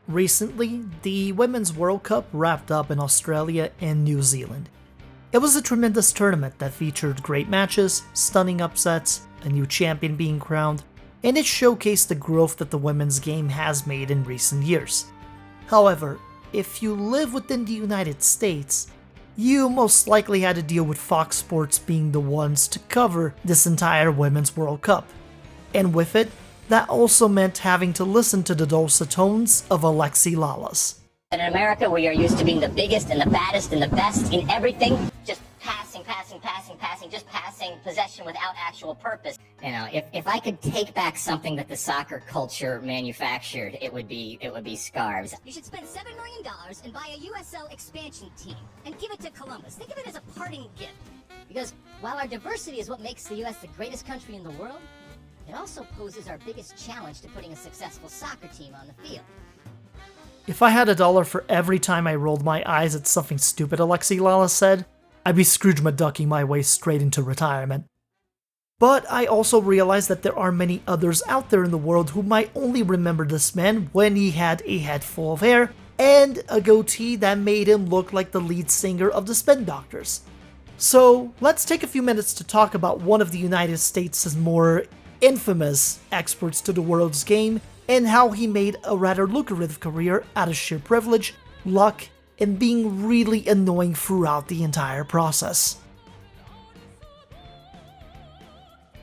Recently, the Women's World Cup wrapped up in Australia and New Zealand. It was a tremendous tournament that featured great matches, stunning upsets, a new champion being crowned, and it showcased the growth that the women's game has made in recent years. However, if you live within the United States, you most likely had to deal with Fox Sports being the ones to cover this entire Women's World Cup. And with it, that also meant having to listen to the dulcet tones of Alexi Lalas. In America, we are used to being the biggest and the baddest and the best in everything. Just just passing possession without actual purpose. You know, if I could take back something that the soccer culture manufactured, it would be scarves. You should spend $7 million and buy a USL expansion team and give it to Columbus. Think of it as a parting gift. Because while our diversity is what makes the US the greatest country in the world, it also poses our biggest challenge to putting a successful soccer team on the field. If I had $1 for every time I rolled my eyes at something stupid Alexi Lalas said, I'd be Scrooge McDucking my way straight into retirement. But I also realized that there are many others out there in the world who might only remember this man when he had a head full of hair and a goatee that made him look like the lead singer of the Spin Doctors. So let's take a few minutes to talk about one of the United States' more infamous experts to the world's game and how he made a rather lucrative career out of sheer privilege, luck, and being really annoying throughout the entire process.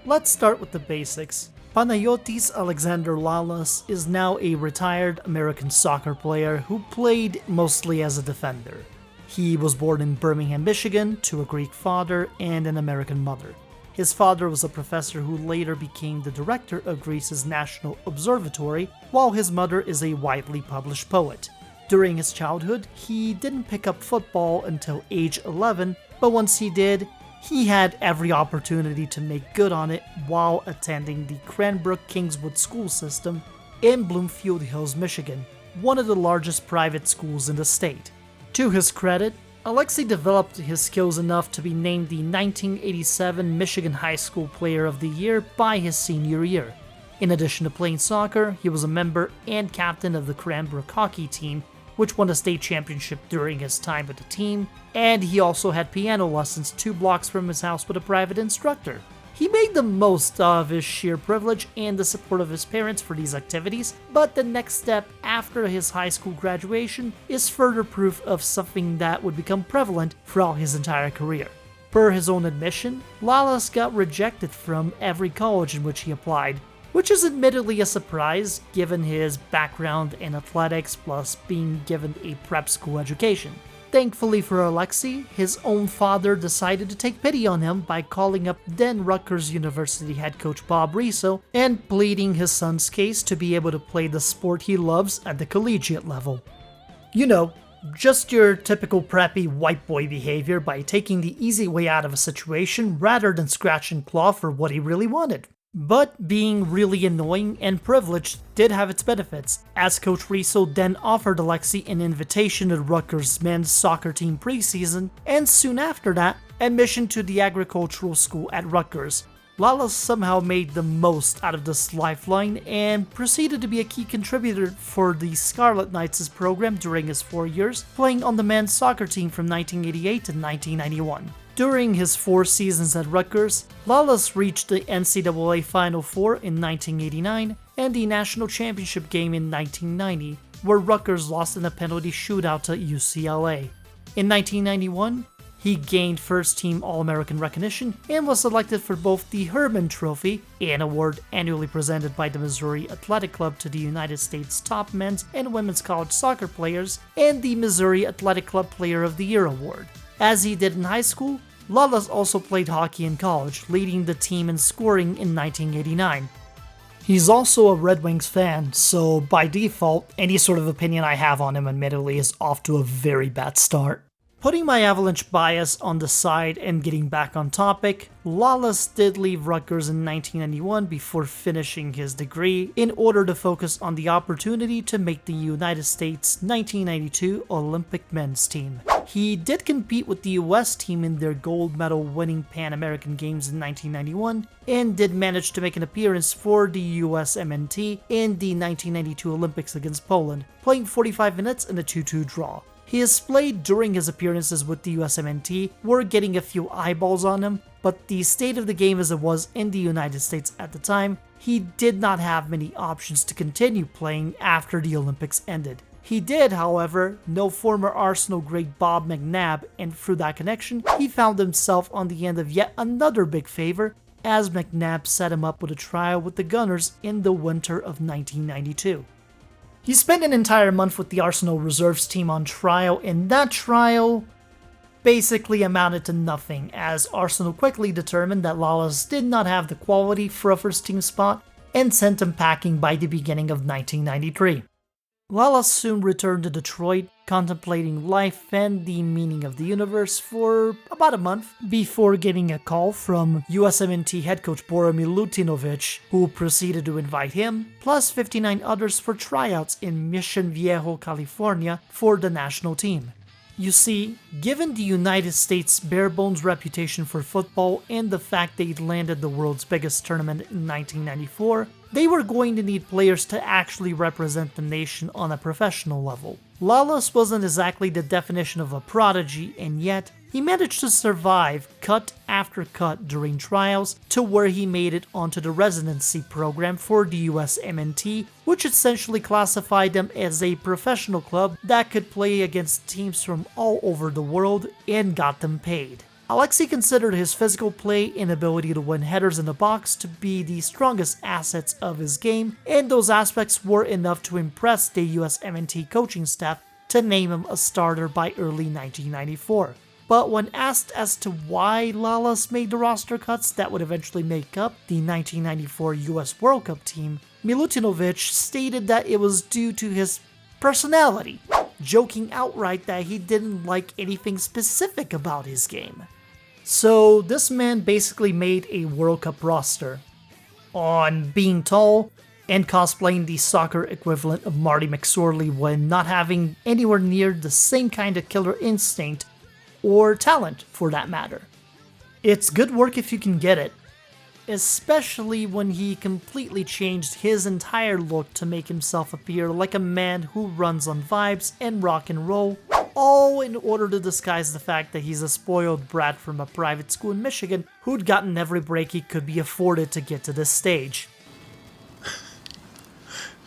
Let's start with the basics. Panayotis Alexander Lalas is now a retired American soccer player who played mostly as a defender. He was born in Birmingham, Michigan, to a Greek father and an American mother. His father was a professor who later became the director of Greece's National Observatory, while his mother is a widely published poet. During his childhood, he didn't pick up football until age 11, but once he did, he had every opportunity to make good on it while attending the Cranbrook Kingswood school system in Bloomfield Hills, Michigan, one of the largest private schools in the state. To his credit, Alexi developed his skills enough to be named the 1987 Michigan High School Player of the Year by his senior year. In addition to playing soccer, he was a member and captain of the Cranbrook hockey team, which won a state championship during his time with the team, and he also had piano lessons 2 blocks from his house with a private instructor. He made the most of his sheer privilege and the support of his parents for these activities, but the next step after his high school graduation is further proof of something that would become prevalent throughout his entire career. Per his own admission, Lalas got rejected from every college in which he applied, which is admittedly a surprise given his background in athletics plus being given a prep school education. Thankfully for Alexi, his own father decided to take pity on him by calling up then Rutgers University head coach Bob Riso and pleading his son's case to be able to play the sport he loves at the collegiate level. You know, just your typical preppy white boy behavior by taking the easy way out of a situation rather than scratch and claw for what he really wanted. But being really annoying and privileged did have its benefits, as Coach Riso then offered Alexi an invitation to Rutgers men's soccer team preseason, and soon after that, admission to the agricultural school at Rutgers. Lalas somehow made the most out of this lifeline and proceeded to be a key contributor for the Scarlet Knights' program during his 4 years, playing on the men's soccer team from 1988 to 1991. During his 4 seasons at Rutgers, Lalas reached the NCAA Final Four in 1989 and the National Championship game in 1990, where Rutgers lost in a penalty shootout to UCLA. In 1991, he gained first-team All-American recognition and was selected for both the Herman Trophy, an award annually presented by the Missouri Athletic Club to the United States' top men's and women's college soccer players, and the Missouri Athletic Club Player of the Year award. As he did in high school, Lalas also played hockey in college, leading the team in scoring in 1989. He's also a Red Wings fan, so by default, any sort of opinion I have on him admittedly is off to a very bad start. Putting my Avalanche bias on the side and getting back on topic, Lalas did leave Rutgers in 1991 before finishing his degree in order to focus on the opportunity to make the United States 1992 Olympic men's team. He did compete with the US team in their gold medal winning Pan American Games in 1991 and did manage to make an appearance for the US MNT in the 1992 Olympics against Poland, playing 45 minutes in a 2-2 draw. His play during his appearances with the US MNT were getting a few eyeballs on him, but the state of the game as it was in the United States at the time, he did not have many options to continue playing after the Olympics ended. He did, however, know former Arsenal great Bob McNabb, and through that connection, he found himself on the end of yet another big favor as McNabb set him up with a trial with the Gunners in the winter of 1992. He spent an entire month with the Arsenal reserves team on trial, and that trial basically amounted to nothing, as Arsenal quickly determined that Lalas did not have the quality for a first team spot and sent him packing by the beginning of 1993. Lalas soon returned to Detroit, contemplating life and the meaning of the universe for about a month before getting a call from USMNT head coach Bora Milutinovic, who proceeded to invite him, plus 59 others for tryouts in Mission Viejo, California for the national team. You see, given the United States' bare-bones reputation for football and the fact they'd landed the world's biggest tournament in 1994, they were going to need players to actually represent the nation on a professional level. Lalas wasn't exactly the definition of a prodigy, and yet he managed to survive cut after cut during trials to where he made it onto the residency program for the US MNT, which essentially classified them as a professional club that could play against teams from all over the world and got them paid. Alexi considered his physical play and ability to win headers in the box to be the strongest assets of his game, and those aspects were enough to impress the US MNT coaching staff to name him a starter by early 1994. But when asked as to why Lalas made the roster cuts that would eventually make up the 1994 US World Cup team, Milutinovic stated that it was due to his personality, joking outright that he didn't like anything specific about his game. So this man basically made a World Cup roster on being tall and cosplaying the soccer equivalent of Marty McSorley when not having anywhere near the same kind of killer instinct or talent for that matter. It's good work if you can get it, especially when he completely changed his entire look to make himself appear like a man who runs on vibes and rock and roll, all in order to disguise the fact that he's a spoiled brat from a private school in Michigan who'd gotten every break he could be afforded to get to this stage.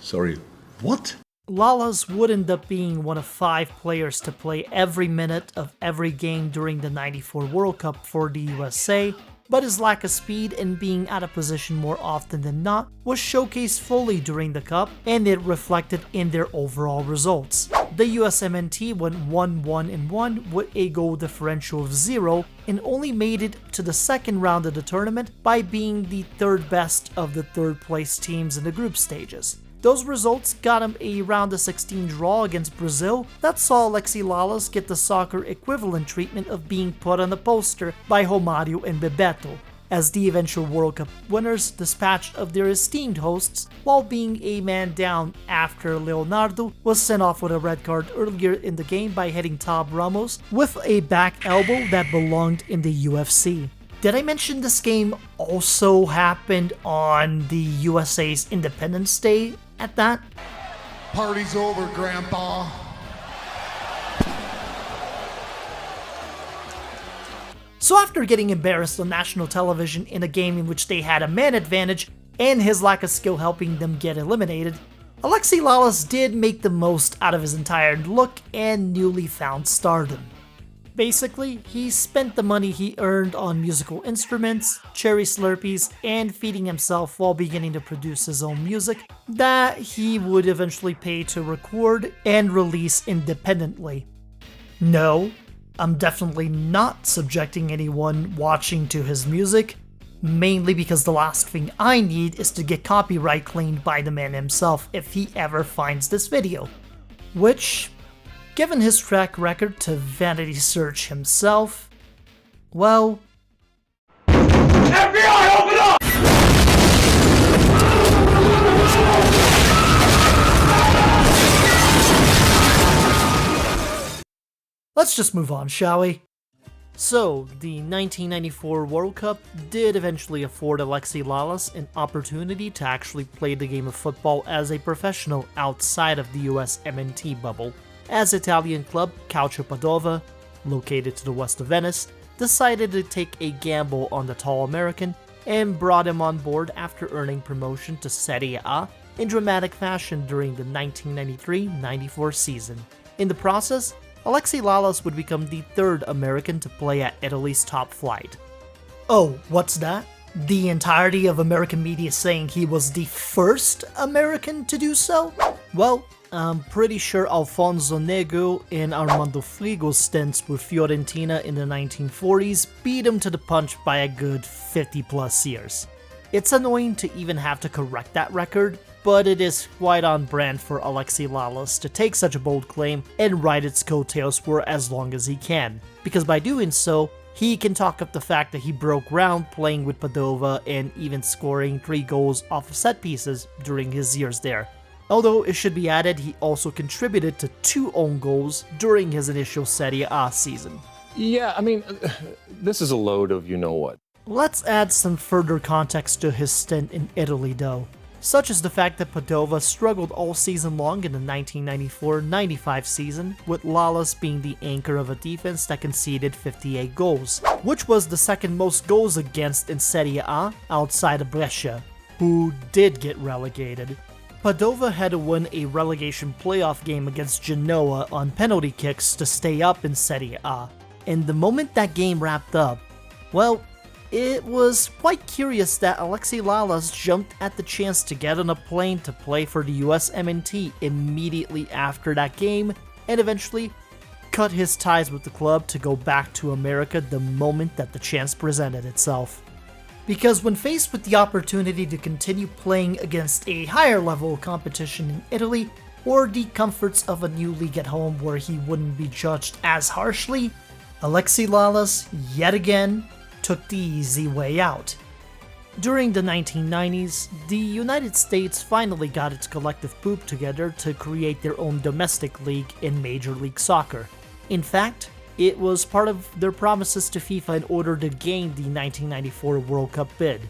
Sorry, what? Lalas would end up being one of 5 players to play every minute of every game during the 94 World Cup for the USA, but his lack of speed and being out of position more often than not was showcased fully during the Cup, and it reflected in their overall results. The USMNT went 1-1-1 with a goal differential of 0 and only made it to the second round of the tournament by being the third best of the third place teams in the group stages. Those results got him a round of 16 draw against Brazil that saw Alexi Lalas get the soccer equivalent treatment of being put on the poster by Romário and Bebeto, as the eventual World Cup winners dispatched of their esteemed hosts while being a man down after Leonardo was sent off with a red card earlier in the game by hitting Tab Ramos with a back elbow that belonged in the UFC. Did I mention this game also happened on the USA's Independence Day at that? Party's over, Grandpa. So after getting embarrassed on national television in a game in which they had a man advantage and his lack of skill helping them get eliminated, Alexi Lalas did make the most out of his entire look and newly found stardom. Basically, he spent the money he earned on musical instruments, cherry slurpees, and feeding himself while beginning to produce his own music that he would eventually pay to record and release independently. No, I'm definitely not subjecting anyone watching to his music, mainly because the last thing I need is to get copyright claimed by the man himself if he ever finds this video. Which, given his track record to vanity search himself, well... FBI, open up! let's just move on, shall we? So, the 1994 World Cup did eventually afford Alexi Lalas an opportunity to actually play the game of football as a professional outside of the US MNT bubble, as Italian club Calcio Padova, located to the west of Venice, decided to take a gamble on the tall American and brought him on board after earning promotion to Serie A in dramatic fashion during the 1993-94 season. In the process, Alexi Lalas would become the third American to play at Italy's top flight. Oh, what's that? The entirety of American media saying he was the first American to do so? Well, I'm pretty sure Alfonso Nego and Armando Frigo's stints with Fiorentina in the 1940s beat him to the punch by a good 50 plus years. It's annoying to even have to correct that record, but it is quite on brand for Alexi Lalas to take such a bold claim and ride its coattails for as long as he can, because by doing so, he can talk up the fact that he broke ground playing with Padova and even scoring 3 goals off of set pieces during his years there. Although it should be added, he also contributed to 2 own goals during his initial Serie A season. Yeah, I mean, this is a load of you-know-what. Let's add some further context to his stint in Italy though, such as the fact that Padova struggled all season long in the 1994-95 season, with Lalas being the anchor of a defense that conceded 58 goals, which was the second most goals against in Serie A outside of Brescia, who did get relegated. Padova had to win a relegation playoff game against Genoa on penalty kicks to stay up in Serie A, and the moment that game wrapped up, well, it was quite curious that Alexi Lalas jumped at the chance to get on a plane to play for the US MNT immediately after that game, and eventually cut his ties with the club to go back to America the moment that the chance presented itself. Because when faced with the opportunity to continue playing against a higher level competition in Italy, or the comforts of a new league at home where he wouldn't be judged as harshly, Alexi Lalas, yet again, took the easy way out. During the 1990s, the United States finally got its collective poop together to create their own domestic league in Major League Soccer. In fact, it was part of their promises to FIFA in order to gain the 1994 World Cup bid.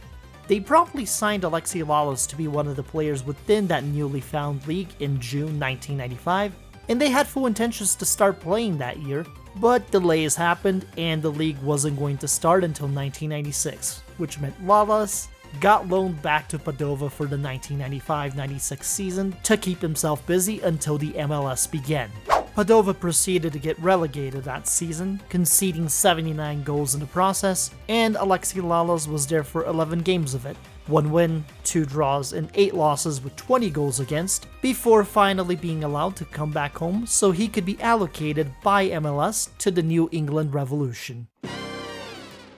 They promptly signed Alexi Lalas to be one of the players within that newly found league in June 1995, and they had full intentions to start playing that year, but delays happened and the league wasn't going to start until 1996, which meant Lalas got loaned back to Padova for the 1995-96 season to keep himself busy until the MLS began. Padova proceeded to get relegated that season, conceding 79 goals in the process, and Alexi Lalas was there for 11 games of it. 1 win, 2 draws, and 8 losses with 20 goals against, before finally being allowed to come back home so he could be allocated by MLS to the New England Revolution.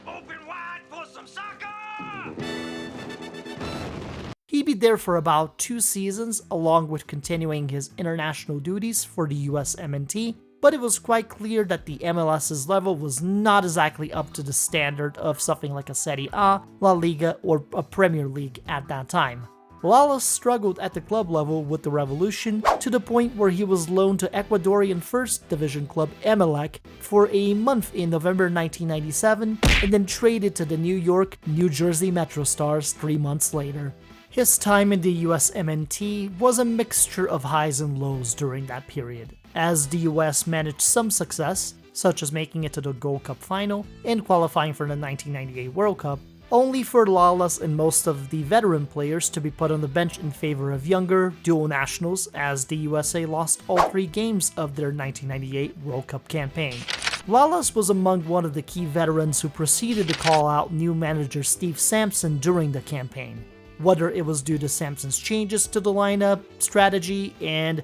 Open wide for some soccer! He'd be there for about 2 seasons, along with continuing his international duties for the US MNT, but it was quite clear that the MLS's level was not exactly up to the standard of something like a Serie A, La Liga, or a Premier League at that time. Lalas struggled at the club level with the Revolution to the point where he was loaned to Ecuadorian First Division club Emelec for a month in November 1997 and then traded to the New York, New Jersey Metro Stars 3 months later. His time in the US MNT was a mixture of highs and lows during that period, as the US managed some success, such as making it to the Gold Cup final and qualifying for the 1998 World Cup, only for Lalas and most of the veteran players to be put on the bench in favor of younger, dual nationals, as the USA lost all 3 games of their 1998 World Cup campaign. Lalas was among one of the key veterans who proceeded to call out new manager Steve Sampson during the campaign. Whether it was due to Sampson's changes to the lineup, strategy, and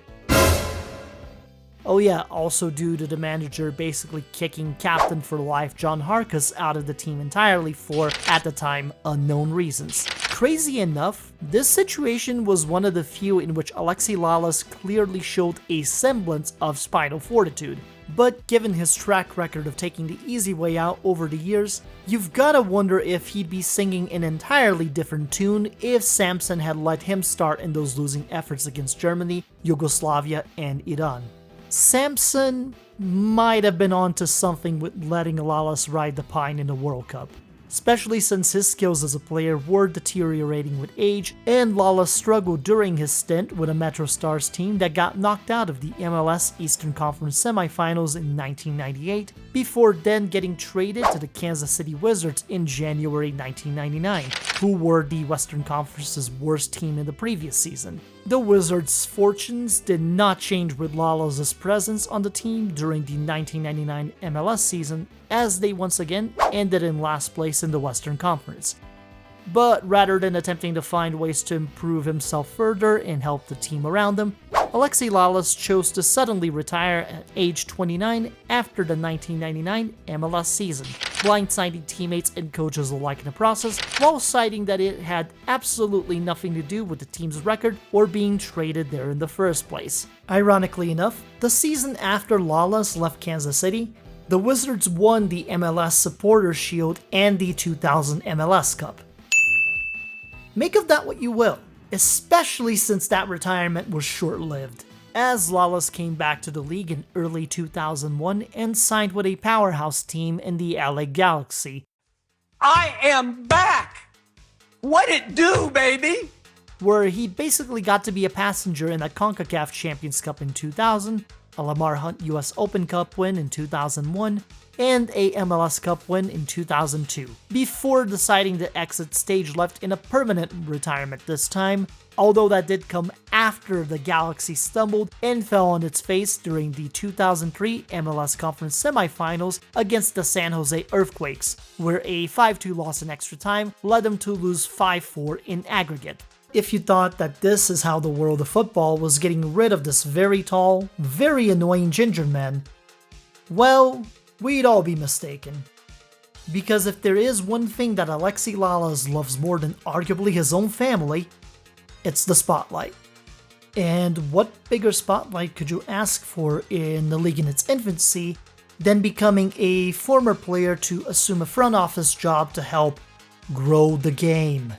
also due to the manager basically kicking captain for life John Harkes out of the team entirely for, at the time, unknown reasons. Crazy enough, this situation was one of the few in which Alexi Lalas clearly showed a semblance of spinal fortitude. But given his track record of taking the easy way out over the years, you've gotta wonder if he'd be singing an entirely different tune if Sampson had let him start in those losing efforts against Germany, Yugoslavia, and Iran. Samson might have been onto something with letting Lalas ride the pine in the World Cup, especially since his skills as a player were deteriorating with age, and Lalas struggled during his stint with a Metro Stars team that got knocked out of the MLS Eastern Conference semifinals in 1998, before then getting traded to the Kansas City Wizards in January 1999, who were the Western Conference's worst team in the previous season. The Wizards' fortunes did not change with Lalas' presence on the team during the 1999 MLS season, as they once again ended in last place in the Western Conference. But rather than attempting to find ways to improve himself further and help the team around him, Alexi Lalas chose to suddenly retire at age 29 after the 1999 MLS season, blindsiding teammates and coaches alike in the process, while citing that it had absolutely nothing to do with the team's record or being traded there in the first place. Ironically enough, the season after Lalas left Kansas City, the Wizards won the MLS Supporters Shield and the 2000 MLS Cup. Make of that what you will, especially since that retirement was short-lived, as Lalas came back to the league in early 2001 and signed with a powerhouse team in the LA Galaxy, I am back! What it do, baby? where he basically got to be a passenger in a CONCACAF Champions Cup in 2000, a Lamar Hunt US Open Cup win in 2001, and a MLS Cup win in 2002, before deciding to exit stage left in a permanent retirement this time, although that did come after the Galaxy stumbled and fell on its face during the 2003 MLS Conference semifinals against the San Jose Earthquakes, where a 5-2 loss in extra time led them to lose 5-4 in aggregate. If you thought that this is how the world of football was getting rid of this very tall, very annoying ginger man, well, we'd all be mistaken. Because if there is one thing that Alexi Lalas loves more than arguably his own family, it's the spotlight. And what bigger spotlight could you ask for in the league in its infancy than becoming a former player to assume a front office job to help grow the game?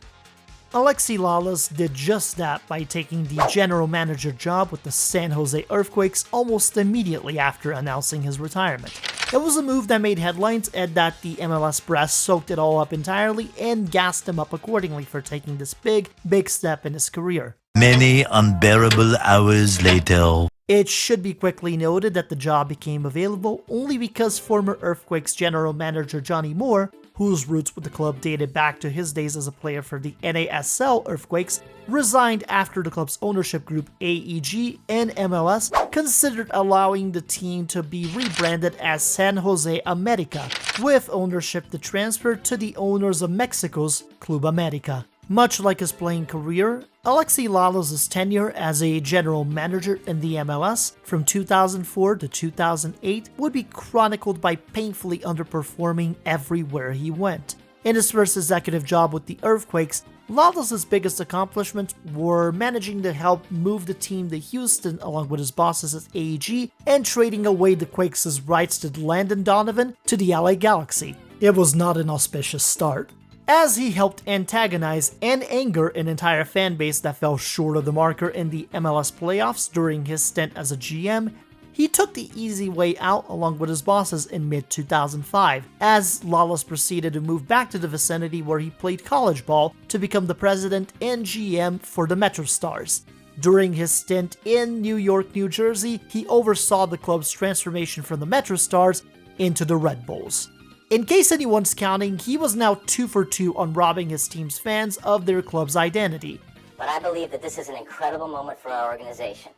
Alexi Lalas did just that by taking the general manager job with the San Jose Earthquakes almost immediately after announcing his retirement. It was a move that made headlines and that the MLS brass soaked it all up entirely and gassed him up accordingly for taking this big step in his career. Many unbearable hours later. It should be quickly noted that the job became available only because former Earthquakes general manager Johnny Moore, whose roots with the club dated back to his days as a player for the NASL Earthquakes, resigned after the club's ownership group AEG and MLS considered allowing the team to be rebranded as San Jose America, with ownership to transfer to the owners of Mexico's Club America. Much like his playing career, Alexi Lalas' tenure as a general manager in the MLS from 2004 to 2008 would be chronicled by painfully underperforming everywhere he went. In his first executive job with the Earthquakes, Lalas' biggest accomplishments were managing to help move the team to Houston along with his bosses at AEG and trading away the Quakes' rights to Landon Donovan to the LA Galaxy. It was not an auspicious start, as he helped antagonize and anger an entire fan base that fell short of the marker in the MLS playoffs during his stint as a GM. He took the easy way out along with his bosses in mid-2005, as Lalas proceeded to move back to the vicinity where he played college ball to become the president and GM for the Metro Stars. During his stint in New York, New Jersey, he oversaw the club's transformation from the Metro Stars into the Red Bulls. In case anyone's counting, he was now 2 for 2 on robbing his team's fans of their club's identity. But I believe that this is an incredible moment for our organization,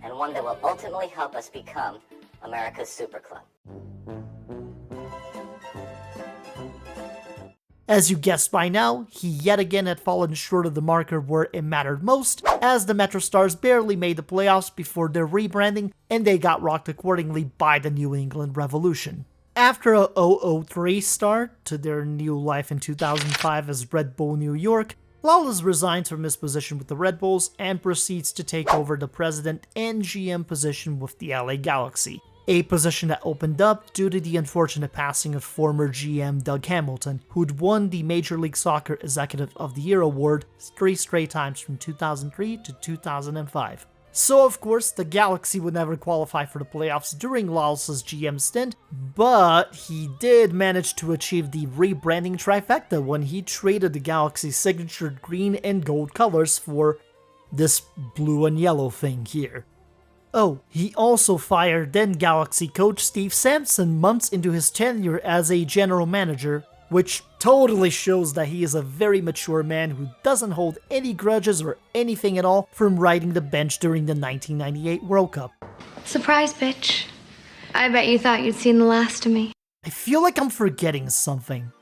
and one that will ultimately help us become America's super club. As you guessed by now, he yet again had fallen short of the marker where it mattered most, as the Metro Stars barely made the playoffs before their rebranding, and they got rocked accordingly by the New England Revolution. After a 0-3 start to their new life in 2005 as Red Bull New York, Lalas resigns from his position with the Red Bulls and proceeds to take over the president and GM position with the LA Galaxy, a position that opened up due to the unfortunate passing of former GM Doug Hamilton, who'd won the Major League Soccer Executive of the Year award 3 straight times from 2003 to 2005. So of course, the Galaxy would never qualify for the playoffs during Lalas' GM stint, but he did manage to achieve the rebranding trifecta when he traded the Galaxy's signature green and gold colors for this blue and yellow thing here. Oh, he also fired then Galaxy coach Steve Sampson months into his tenure as a general manager, which totally shows that he is a very mature man who doesn't hold any grudges or anything at all from riding the bench during the 1998 World Cup. Surprise, bitch. I bet you thought you'd seen the last of me. I feel like I'm forgetting something.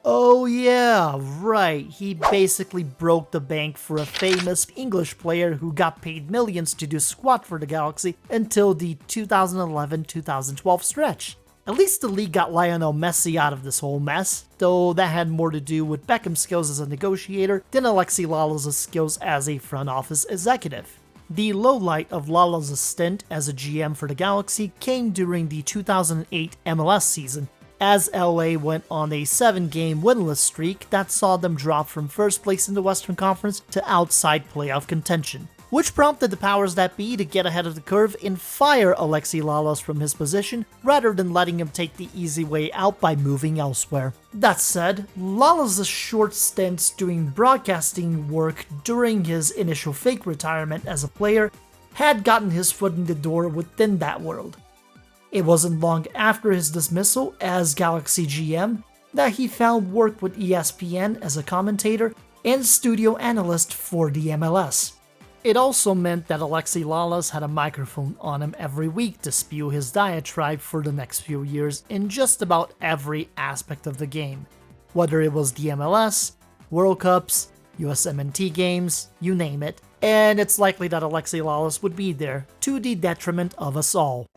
Oh yeah, right, he basically broke the bank for a famous English player who got paid millions to do squat for the Galaxy until the 2011-2012 stretch. At least the league got Lionel Messi out of this whole mess, though that had more to do with Beckham's skills as a negotiator than Alexi Lalas' skills as a front office executive. The lowlight of Lalas' stint as a GM for the Galaxy came during the 2008 MLS season, as LA went on a 7-game winless streak that saw them drop from first place in the Western Conference to outside playoff contention, which prompted the powers that be to get ahead of the curve and fire Alexi Lalas from his position rather than letting him take the easy way out by moving elsewhere. That said, Lalas' short stints doing broadcasting work during his initial fake retirement as a player had gotten his foot in the door within that world. It wasn't long after his dismissal as Galaxy GM that he found work with ESPN as a commentator and studio analyst for the MLS. It also meant that Alexi Lalas had a microphone on him every week to spew his diatribe for the next few years in just about every aspect of the game, whether it was the MLS, World Cups, USMNT games, you name it, and it's likely that Alexi Lalas would be there, to the detriment of us all.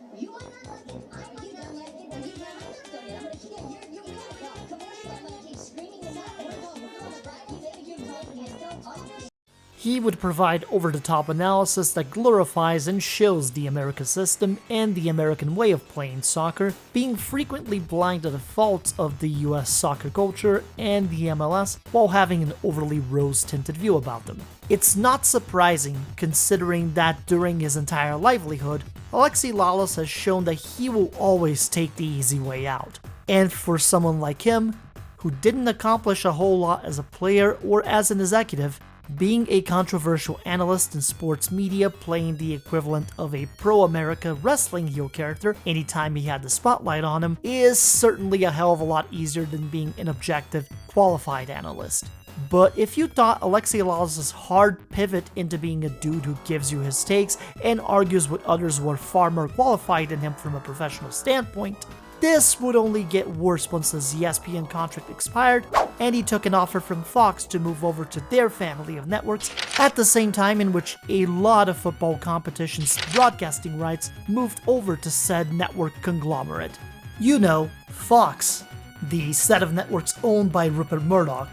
He would provide over-the-top analysis that glorifies and shows the American system and the American way of playing soccer, being frequently blind to the faults of the US soccer culture and the MLS while having an overly rose-tinted view about them. It's not surprising, considering that during his entire livelihood, Alexi Lalas has shown that he will always take the easy way out. And for someone like him, who didn't accomplish a whole lot as a player or as an executive, being a controversial analyst in sports media playing the equivalent of a pro-America wrestling heel character anytime he had the spotlight on him is certainly a hell of a lot easier than being an objective, qualified analyst. But if you thought Alexi Lalas' hard pivot into being a dude who gives you his takes and argues with others who are far more qualified than him from a professional standpoint, this would only get worse once his ESPN contract expired and he took an offer from Fox to move over to their family of networks at the same time in which a lot of football competitions' broadcasting rights moved over to said network conglomerate. You know, Fox, the set of networks owned by Rupert Murdoch,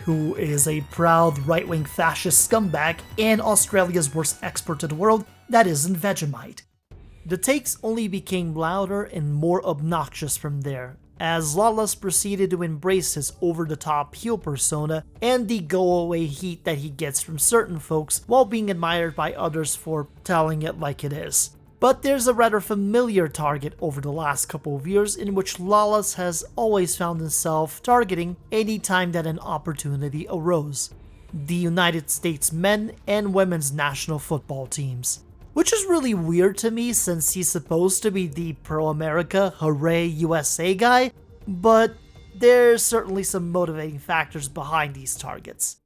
who is a proud right-wing fascist scumbag and Australia's worst export to the world that isn't Vegemite. The takes only became louder and more obnoxious from there, as Lalas proceeded to embrace his over-the-top heel persona and the go-away heat that he gets from certain folks while being admired by others for telling it like it is. But there's a rather familiar target over the last couple of years in which Lalas has always found himself targeting anytime that an opportunity arose: the United States men and women's national football teams. Which is really weird to me since he's supposed to be the pro-America, hooray USA guy, but there's certainly some motivating factors behind these targets.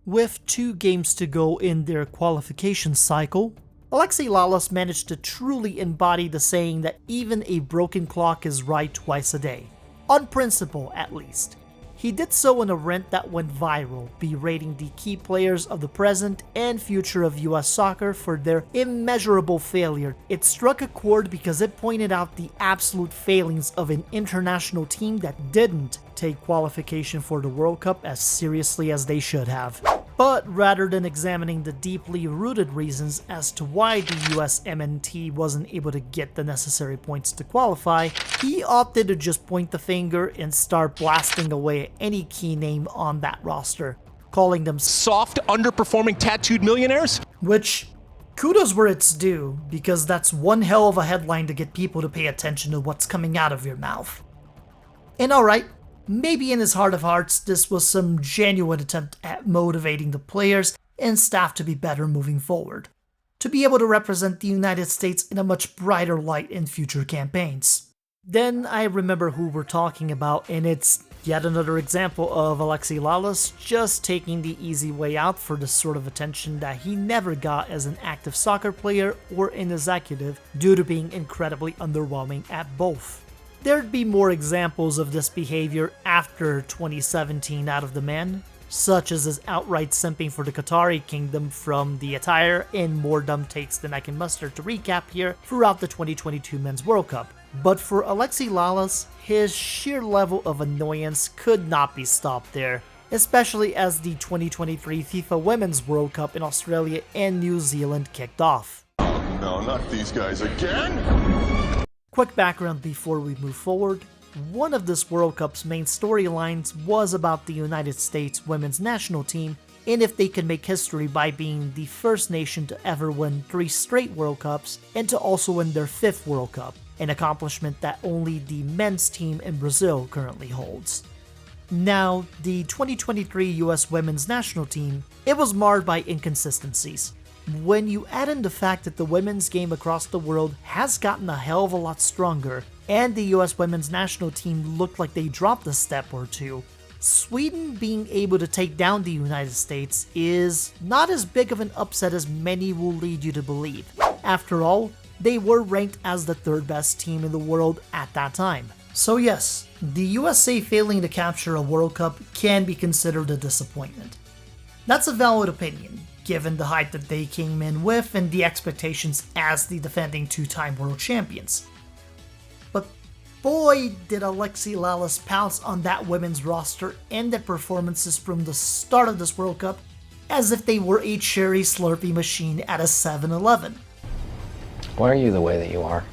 With 2 games to go in their qualification cycle, Alexi Lalas managed to truly embody the saying that even a broken clock is right twice a day. On principle, at least. He did so in a rant that went viral, berating the key players of the present and future of US soccer for their immeasurable failure. It struck a chord because it pointed out the absolute failings of an international team that didn't take qualification for the World Cup as seriously as they should have. But rather than examining the deeply rooted reasons as to why the US MNT wasn't able to get the necessary points to qualify, he opted to just point the finger and start blasting away at any key name on that roster, calling them Soft, underperforming tattooed millionaires? which, kudos where it's due, because that's one hell of a headline to get people to pay attention to what's coming out of your mouth. And alright, maybe in his heart of hearts, this was some genuine attempt at motivating the players and staff to be better moving forward, to be able to represent the United States in a much brighter light in future campaigns. Then I remember who we're talking about, and it's yet another example of Alexi Lalas just taking the easy way out for the sort of attention that he never got as an active soccer player or an executive due to being incredibly underwhelming at both. There'd be more examples of this behavior after 2017 out of the man, such as his outright simping for the Qatari kingdom from the attire and more dumb takes than I can muster to recap here throughout the 2022 Men's World Cup. But for Alexi Lalas, his sheer level of annoyance could not be stopped there, especially as the 2023 FIFA Women's World Cup in Australia and New Zealand kicked off. Oh no, not these guys again! Quick background before we move forward. One of this World Cup's main storylines was about the United States women's national team and if they could make history by being the first nation to ever win 3 straight World Cups and to also win their 5th World Cup, an accomplishment that only the men's team in Brazil currently holds. Now, the 2023 US women's national team, it was marred by inconsistencies. When you add in the fact that the women's game across the world has gotten a hell of a lot stronger, and the US women's national team looked like they dropped a step or two, Sweden being able to take down the United States is not as big of an upset as many will lead you to believe. After all, they were ranked as the 3rd best team in the world at that time. So yes, the USA failing to capture a World Cup can be considered a disappointment. That's a valid opinion, given the hype that they came in with and the expectations as the defending 2-time world champions. But boy did Alexi Lalas pounce on that women's roster and their performances from the start of this World Cup as if they were a cherry slurpee machine at a 7-Eleven. Why are you the way that you are?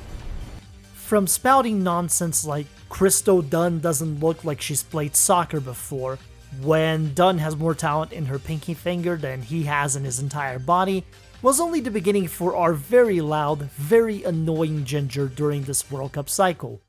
From spouting nonsense like Kristo Dunn doesn't look like she's played soccer before, when Dunn has more talent in her pinky finger than he has in his entire body, was only the beginning for our very loud, very annoying Ginger during this World Cup cycle.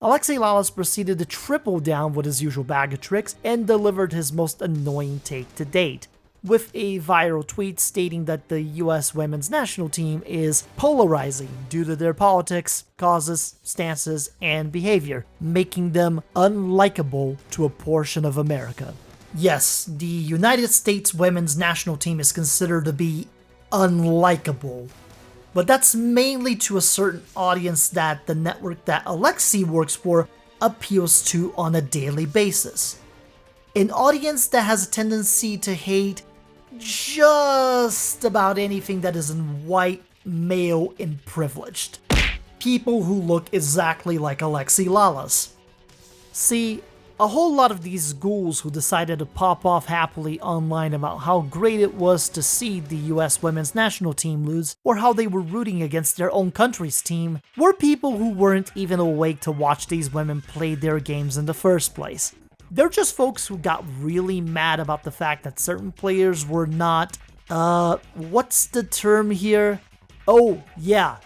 Alexi Lalas proceeded to triple down with his usual bag of tricks and delivered his most annoying take to date, with a viral tweet stating that the US women's national team is polarizing due to their politics, causes, stances, and behavior, making them unlikable to a portion of America. Yes, the United States women's national team is considered to be unlikable, but that's mainly to a certain audience that the network that Alexi works for appeals to on a daily basis. An audience that has a tendency to hate just about anything that isn't white, male, and privileged. People who look exactly like Alexi Lalas. See, a whole lot of these ghouls who decided to pop off happily online about how great it was to see the US women's national team lose, or how they were rooting against their own country's team, were people who weren't even awake to watch these women play their games in the first place. They're just folks who got really mad about the fact that certain players were not, what's the term here? Oh, yeah,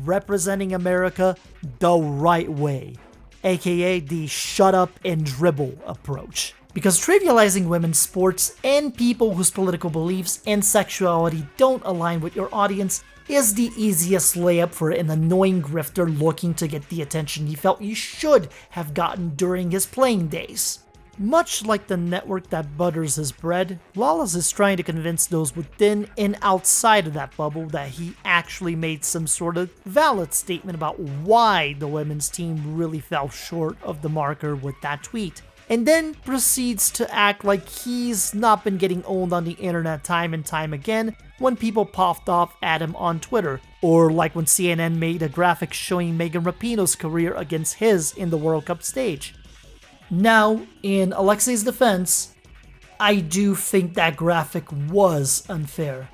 representing America the right way, aka the shut up and dribble approach. Because trivializing women's sports and people whose political beliefs and sexuality don't align with your audience is the easiest layup for an annoying grifter looking to get the attention he felt he should have gotten during his playing days. Much like the network that butters his bread, Lalas is trying to convince those within and outside of that bubble that he actually made some sort of valid statement about why the women's team really fell short of the marker with that tweet, and then proceeds to act like he's not been getting owned on the internet time and time again when people popped off at him on Twitter, or like when CNN made a graphic showing Megan Rapinoe's career against his in the World Cup stage. Now, in Alexi's defense, I do think that graphic was unfair,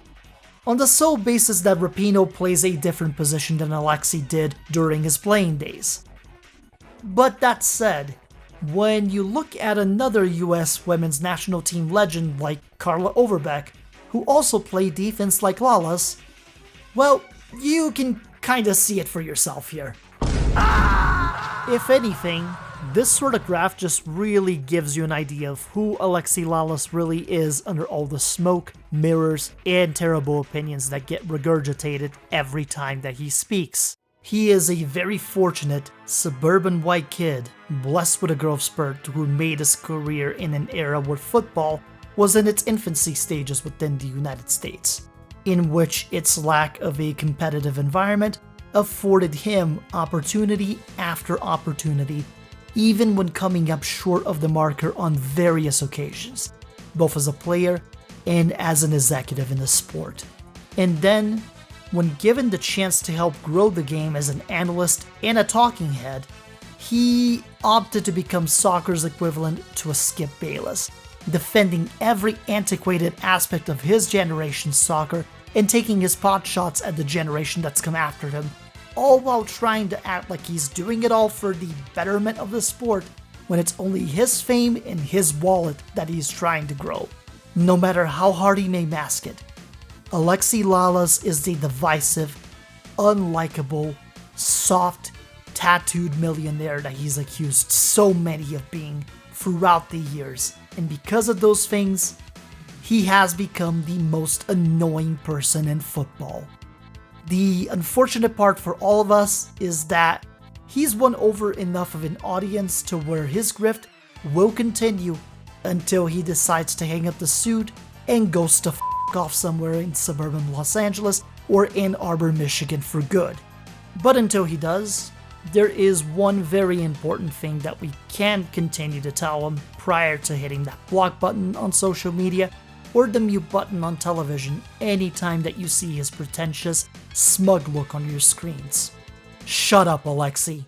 on the sole basis that Rapinoe plays a different position than Alexi did during his playing days. But that said, when you look at another US women's national team legend like Carla Overbeck, who also played defense like Lalas, well, you can kinda see it for yourself here. If anything, this sort of graph just really gives you an idea of who Alexi Lalas really is under all the smoke, mirrors, and terrible opinions that get regurgitated every time that he speaks. He is a very fortunate, suburban white kid, blessed with a growth spurt who made his career in an era where football was in its infancy stages within the United States, in which its lack of a competitive environment afforded him opportunity after opportunity, even when coming up short of the marker on various occasions, both as a player and as an executive in the sport. And then, when given the chance to help grow the game as an analyst and a talking head, he opted to become soccer's equivalent to a Skip Bayless, defending every antiquated aspect of his generation's soccer and taking his pot shots at the generation that's come after him, all while trying to act like he's doing it all for the betterment of the sport when it's only his fame and his wallet that he's trying to grow, no matter how hard he may mask it. Alexi Lalas is the divisive, unlikable, soft, tattooed millionaire that he's accused so many of being throughout the years, and because of those things, he has become the most annoying person in football. The unfortunate part for all of us is that he's won over enough of an audience to where his grift will continue until he decides to hang up the suit and goes to off somewhere in suburban Los Angeles or Ann Arbor, Michigan for good. But until he does, there is one very important thing that we can continue to tell him prior to hitting that block button on social media or the mute button on television anytime that you see his pretentious, smug look on your screens. Shut up, Alexi.